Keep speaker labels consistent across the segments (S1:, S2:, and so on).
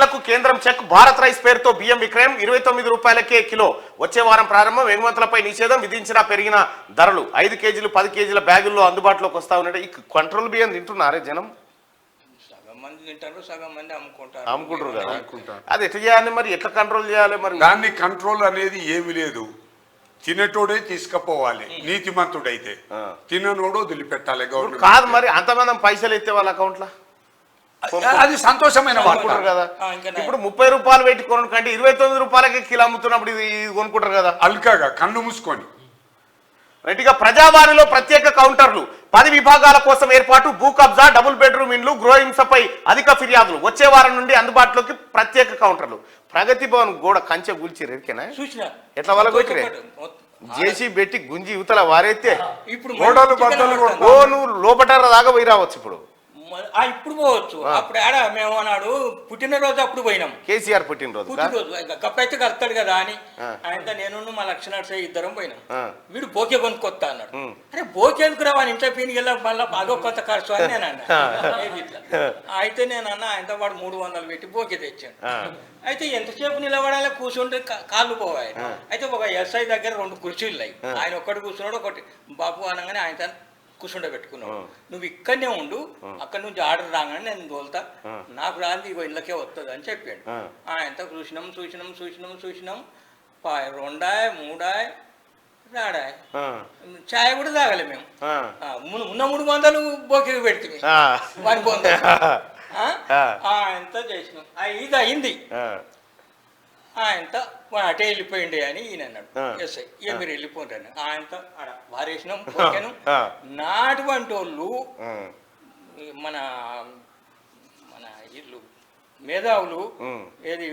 S1: రైతన్నలకు కేంద్రం check. Bharat rice పేరుతో బియ్యం విక్రయం 29 రూపాయలకే కిలో. వచ్చే వారం ప్రారంభం. ఎగుమతులపై నిషేధం విధించిన పెరిగిన ధరలు. 5 కేజీలు 10 కేజీల బ్యాగుల్లో అందుబాటులోకి వస్తా ఉన్నాయి. ఈ కంట్రోల్ బియ్యం తింటున్నారే జనం?
S2: సగం మంది తింటారు, సగం మంది
S1: అమ్ముకుంటారు కదా. అది ఎట్లా చేయాలి మరి? ఎట్లా కంట్రోల్ చేయాలి మరి?
S3: దాన్ని కంట్రోల్ అనేది ఏమి లేదు. తినేటోడే తీసుకుపోవాలి నీతిమంతుడైతే, తిననోడు వదిలిపెట్టాలి గవర్నమెంట్.
S1: కాదు మరి అంతమంది పైసలు ఎత్తే వాళ్ళ అకౌంట్లో
S3: అది సంతోషమైన
S1: కొనుక్కుంటారు కదా. ఇప్పుడు 30 రూపాయలు పెట్టి కొనుక్కంటే 29 రూపాయలకి కిలో అమ్ముతున్నప్పుడు ఇది కొనుక్కుంటారు కదా
S3: అల్కాగా కన్ను మూసుకొని.
S1: రైట్గా ప్రజావాణిలో ప్రత్యేక కౌంటర్లు. 10 విభాగాల కోసం ఏర్పాటు. భూ కబ్జా, డబుల్ బెడ్రూమ్ ఇండ్లు, గృహహింసపై అధిక ఫిర్యాదులు. వచ్చే వారం నుండి అందుబాటులోకి ప్రత్యేక కౌంటర్లు. ప్రగతి భవన్ గోడ కంచె కూల్చి రేరికేనా? ఎట్లా వాళ్ళ జేసీ పెట్టి గుంజి యువతల వారైతే ఓ నువ్వు లోపట దాకా పోయి రావచ్చు.
S2: ఇప్పుడు పోవచ్చు. అప్పుడు ఆడ మేము అన్నాడు పుట్టినరోజు అప్పుడు పోయినాం.
S1: కేసీఆర్ పుట్టినరోజు
S2: గప్పైతే కలుతాడు కదా అని ఆయన నేను మా లక్ష్మణ్ ఇద్దరం పోయినాం. వీడు బోకే కొనుక్కొస్తా అన్నాడు. అరే బోకే ఎందుకు రావని ఇంట్లో పీనికి వెళ్ళా మళ్ళీ అదో కొత్త ఖర్చు అని నేను అన్నా. అయితే నేను అన్న ఆయనతో వాడు 300 పెట్టి బోకే తెచ్చాను. అయితే ఎంతసేపు నిలబడాలి, కూర్చుంటే కాళ్ళు పోవాలి. అయితే ఒక ఎస్ఐ దగ్గర 2 కుర్చీలు ఉన్నాయి. ఆయన ఒక్కటి కూర్చున్నాడు, ఒకటి బాబు అనగానే ఆయన కూర్చుండ పెట్టుకున్నావు. నువ్వు ఇక్కడనే ఉండు, అక్కడ నుంచి ఆర్డర్ రాగానే నేను తోలుతా, నాకు రాంది ఇగో ఇళ్ళకే వస్తుంది అని చెప్పాడు. ఆయనతో చూసినాం 2 3 రాడాయ్. ఛాయ్ కూడా తాగలే మేము. ఉన్న 300 బోకి పెడితే వారి బొంద ఆయనతో చేసినాం. ఇది అయింది. ఆయనతో అటే వెళ్ళిపోయింది అని ఈయన అన్నాడు ఎస్ఐ. మీరు వెళ్ళిపోండి ఆయనతో ఆడ వారేసినాం. ఓకేను. నాటువంటి వాళ్ళు మన మన ఇల్లు మేధావులు ఏది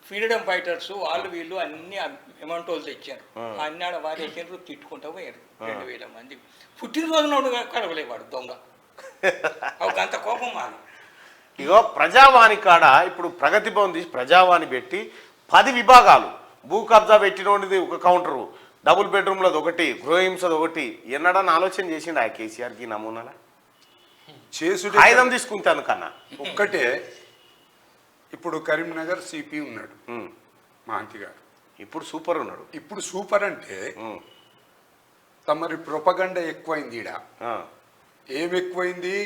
S2: ఫ్రీడమ్ ఫైటర్స్ వాళ్ళు వీళ్ళు అన్ని అమౌంట్ వాళ్ళు తెచ్చారు. అన్ని ఆడ వారేసారు, తిట్టుకుంటా పోయారు. 2000 మంది. పుట్టినరోజు నాడు కడవలేవాడు దొంగ. అంత కోపం మాది.
S1: ఇగో ప్రజావాణి కాడ ఇప్పుడు ప్రగతి భవన్ తీసి ప్రజావాణి పెట్టి 10 విభాగాలు. భూ కబ్జా పెట్టినోడిది ఒక కౌంటరు, డబుల్ బెడ్రూమ్లది ఒకటి, గృహహింసది ఒకటి. ఎన్నడని ఆలోచన చేసిండు ఆ కేసీఆర్కి నమూనాల
S3: చేసుడు
S1: ఆయుధం తీసుకుంటాను కన్నా.
S3: ఒక్కటే ఇప్పుడు కరీంనగర్ సిపి ఉన్నాడు మహంతి గారు.
S1: ఇప్పుడు సూపర్ ఉన్నాడు.
S3: ఇప్పుడు సూపర్ అంటే తమరి ప్రొపగండ ఎక్కువైంది. ఈడ ఏం ఎక్కువైంది?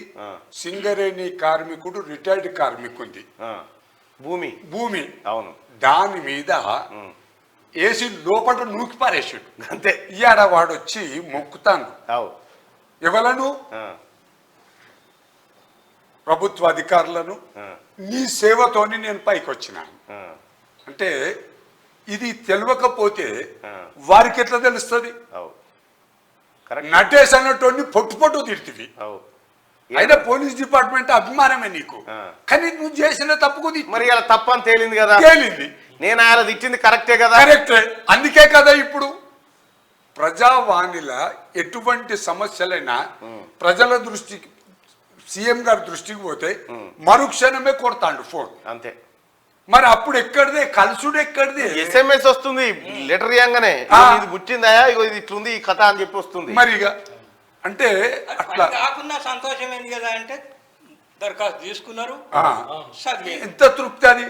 S3: సింగరేణి కార్మికుడు రిటైర్డ్ కార్మికుంది భూమి
S1: అవును,
S3: దాని మీద ఏసీ లోపల నూకి పారేసాడు
S1: అంతే.
S3: ఇయాడ వాడు వచ్చి మొక్కుతాను ఎవలను ప్రభుత్వ అధికారులను, నీ సేవతోని నేను పైకి వచ్చినాను అంటే ఇది తెలియకపోతే వారికి ఎట్లా తెలుస్తుంది? నటేష్ అన్నట్టు పొట్టు తిడుతుంది. అయినా పోలీస్ డిపార్ట్మెంట్ అభిమానమే నీకు, కానీ నువ్వు చేసిన తప్పుకు
S1: మరి ఇలా తప్పని తేలింది కదా.
S3: తేలింది.
S1: నేను ఆయన తిట్టింది కరెక్టే కదా.
S3: కరెక్టే. అందుకే కదా ఇప్పుడు ప్రజావాణిల ఎటువంటి సమస్యలైనా ప్రజల దృష్టికి, సీఎం గారి దృష్టికి పోతే మరుక్షణమే కొడతాడు ఫోన్.
S1: అంతే.
S3: మరి అప్పుడు ఎక్కడిదే కలుసుడు? ఎక్కడిదే
S1: SMS వస్తుంది లెటర్ ఇవ్వగానే, ఇది పుట్టిందా, ఇగో ఇది ఇట్లుంది ఈ కథ అని చెప్పి వస్తుంది.
S3: మరి అంటే అట్లా
S2: కాకుండా సంతోషం ఏంది కదా అంటే దరఖాస్తు తీసుకున్నారు.
S3: ఎంత తృప్తి అది.